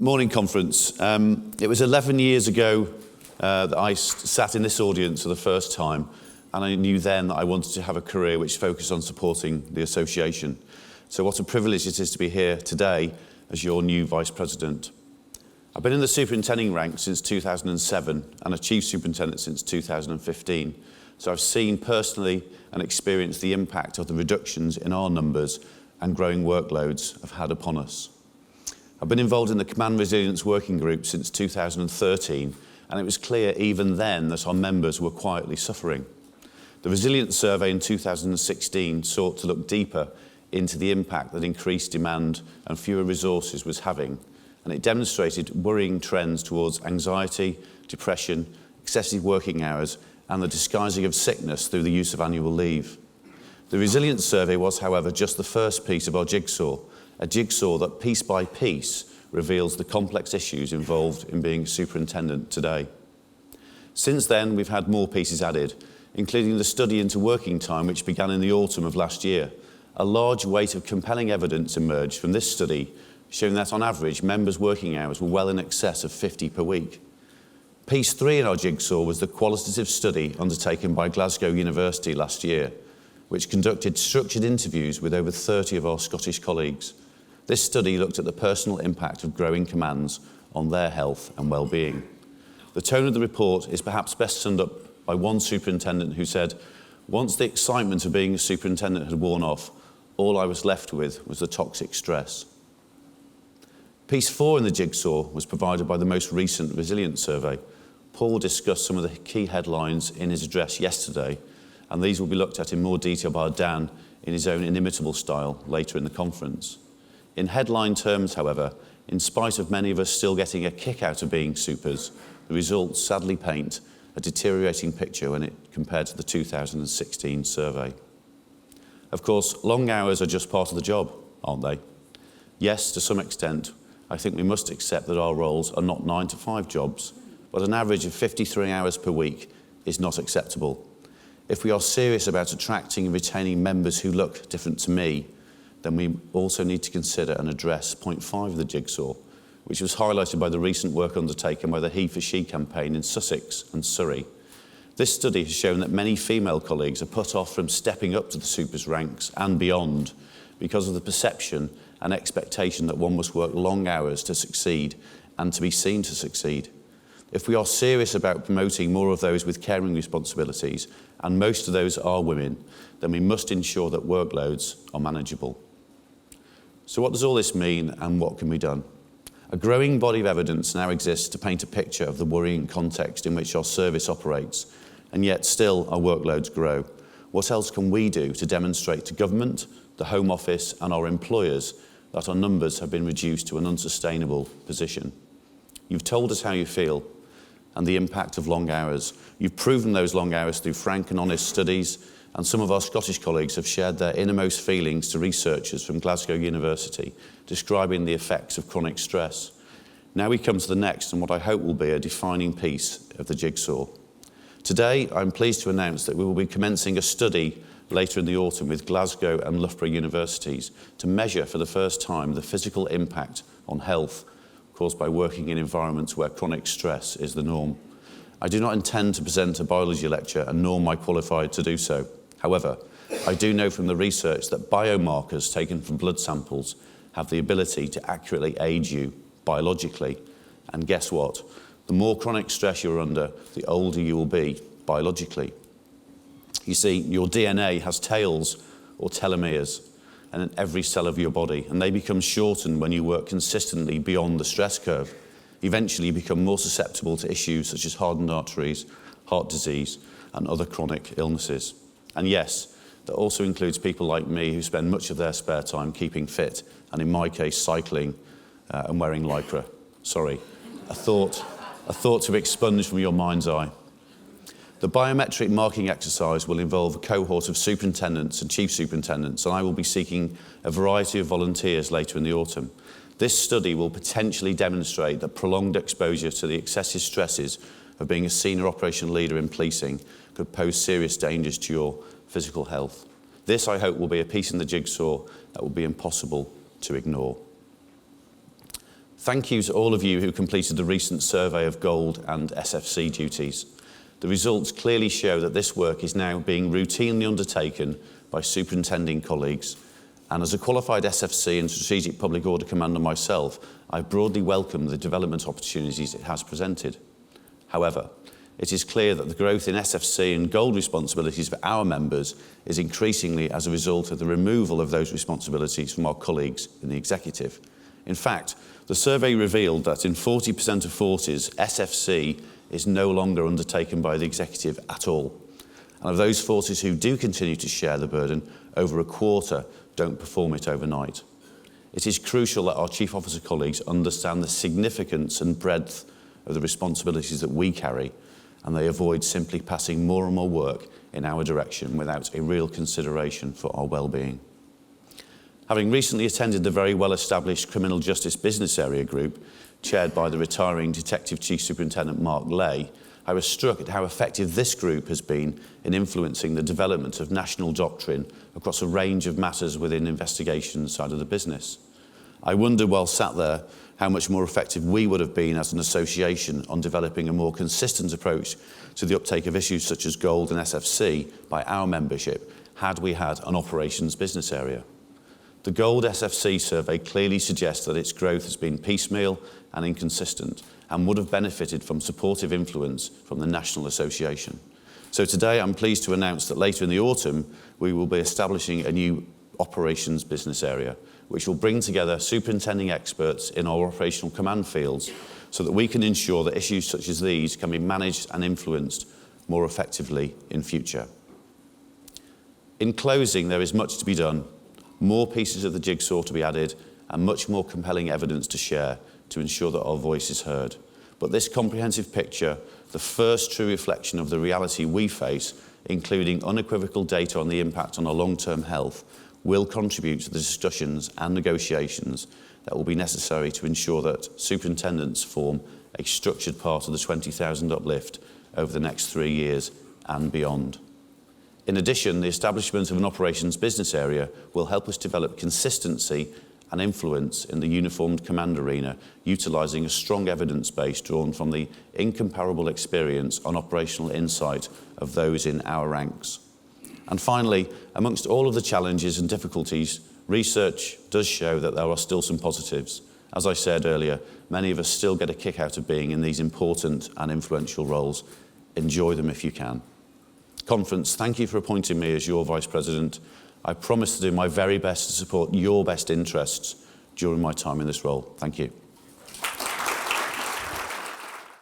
Morning conference. It was 11 years ago that I sat in this audience for the first time, and I knew then that I wanted to have a career which focused on supporting the association. So what a privilege it is to be here today as your new Vice President. I've been in the superintending ranks since 2007 and a Chief Superintendent since 2015. So I've seen personally and experienced the impact of the reductions in our numbers and growing workloads have had upon us. I've been involved in the Command Resilience Working Group since 2013, and it was clear even then that our members were quietly suffering. The Resilience Survey in 2016 sought to look deeper into the impact that increased demand and fewer resources was having, and it demonstrated worrying trends towards anxiety, depression, excessive working hours, and the disguising of sickness through the use of annual leave. The Resilience Survey was, however, just the first piece of our jigsaw, a jigsaw that piece by piece reveals the complex issues involved in being a superintendent today. Since then, we've had more pieces added, including the study into working time, which began in the autumn of last year. A large weight of compelling evidence emerged from this study, showing that on average, members' working hours were well in excess of 50 per week. Piece 3 in our jigsaw was the qualitative study undertaken by Glasgow University last year, which conducted structured interviews with over 30 of our Scottish colleagues. This study looked at the personal impact of growing commands on their health and well-being. The tone of the report is perhaps best summed up by one superintendent who said, "Once the excitement of being a superintendent had worn off, all I was left with was the toxic stress." Piece 4 in the jigsaw was provided by the most recent Resilience Survey. Paul discussed some of the key headlines in his address yesterday, and these will be looked at in more detail by Dan in his own inimitable style later in the conference. In headline terms, however, in spite of many of us still getting a kick out of being supers, the results sadly paint a deteriorating picture when it compared to the 2016 survey. Of course, long hours are just part of the job, aren't they? Yes, to some extent, I think we must accept that our roles are not 9 to 5 jobs, but an average of 53 hours per week is not acceptable. If we are serious about attracting and retaining members who look different to me, then we also need to consider and address point 5 of the jigsaw, which was highlighted by the recent work undertaken by the He for She campaign in Sussex and Surrey. This study has shown that many female colleagues are put off from stepping up to the supers ranks and beyond because of the perception and expectation that one must work long hours to succeed and to be seen to succeed. If we are serious about promoting more of those with caring responsibilities, and most of those are women, then we must ensure that workloads are manageable. So what does all this mean and what can be done? A growing body of evidence now exists to paint a picture of the worrying context in which our service operates, and yet still our workloads grow. What else can we do to demonstrate to government, the Home Office and our employers that our numbers have been reduced to an unsustainable position? You've told us how you feel and the impact of long hours. You've proven those long hours through frank and honest studies, and some of our Scottish colleagues have shared their innermost feelings to researchers from Glasgow University, describing the effects of chronic stress. Now we come to the next and what I hope will be a defining piece of the jigsaw. Today, I'm pleased to announce that we will be commencing a study later in the autumn with Glasgow and Loughborough universities to measure for the first time the physical impact on health caused by working in environments where chronic stress is the norm. I do not intend to present a biology lecture, and nor am I qualified to do so. However, I do know from the research that biomarkers taken from blood samples have the ability to accurately age you biologically. And guess what? The more chronic stress you're under, the older you will be biologically. You see, your DNA has tails or telomeres in every cell of your body, and they become shortened when you work consistently beyond the stress curve. Eventually, you become more susceptible to issues such as hardened arteries, heart disease, and other chronic illnesses. And yes, that also includes people like me who spend much of their spare time keeping fit, and in my case, cycling and wearing lycra. Sorry, a thought to be expunged from your mind's eye. The biometric marking exercise will involve a cohort of superintendents and chief superintendents, and I will be seeking a variety of volunteers later in the autumn. This study will potentially demonstrate that prolonged exposure to the excessive stresses of being a senior operational leader in policing could pose serious dangers to your physical health. This, I hope, will be a piece in the jigsaw that will be impossible to ignore. Thank you to all of you who completed the recent survey of Gold and SFC duties. The results clearly show that this work is now being routinely undertaken by superintending colleagues, and as a qualified SFC and Strategic Public Order Commander myself, I broadly welcome the development opportunities it has presented. However, it is clear that the growth in SFC and Gold responsibilities for our members is increasingly as a result of the removal of those responsibilities from our colleagues in the executive. In fact, the survey revealed that in 40% of forces, SFC is no longer undertaken by the executive at all. And of those forces who do continue to share the burden, over a quarter don't perform it overnight. It is crucial that our Chief Officer colleagues understand the significance and breadth of the responsibilities that we carry, and they avoid simply passing more and more work in our direction without a real consideration for our well-being. Having recently attended the very well-established Criminal Justice Business Area Group, chaired by the retiring Detective Chief Superintendent Mark Lay, I was struck at how effective this group has been in influencing the development of national doctrine across a range of matters within the investigation side of the business. I wondered while sat there how much more effective we would have been as an association on developing a more consistent approach to the uptake of issues such as Gold and SFC by our membership had we had an operations business area. The Gold SFC survey clearly suggests that its growth has been piecemeal and inconsistent and would have benefited from supportive influence from the National Association. So today I'm pleased to announce that later in the autumn we will be establishing a new operations business area which will bring together superintending experts in our operational command fields so that we can ensure that issues such as these can be managed and influenced more effectively in future. In closing, there is much to be done, more pieces of the jigsaw to be added, and much more compelling evidence to share to ensure that our voice is heard. But this comprehensive picture, the first true reflection of the reality we face, including unequivocal data on the impact on our long-term health, will contribute to the discussions and negotiations that will be necessary to ensure that superintendents form a structured part of the 20,000 uplift over the next 3 years and beyond. In addition, the establishment of an operations business area will help us develop consistency and influence in the uniformed command arena, utilising a strong evidence base drawn from the incomparable experience and operational insight of those in our ranks. And finally, amongst all of the challenges and difficulties, research does show that there are still some positives. As I said earlier, many of us still get a kick out of being in these important and influential roles. Enjoy them if you can. Conference, thank you for appointing me as your Vice President. I promise to do my very best to support your best interests during my time in this role. Thank you.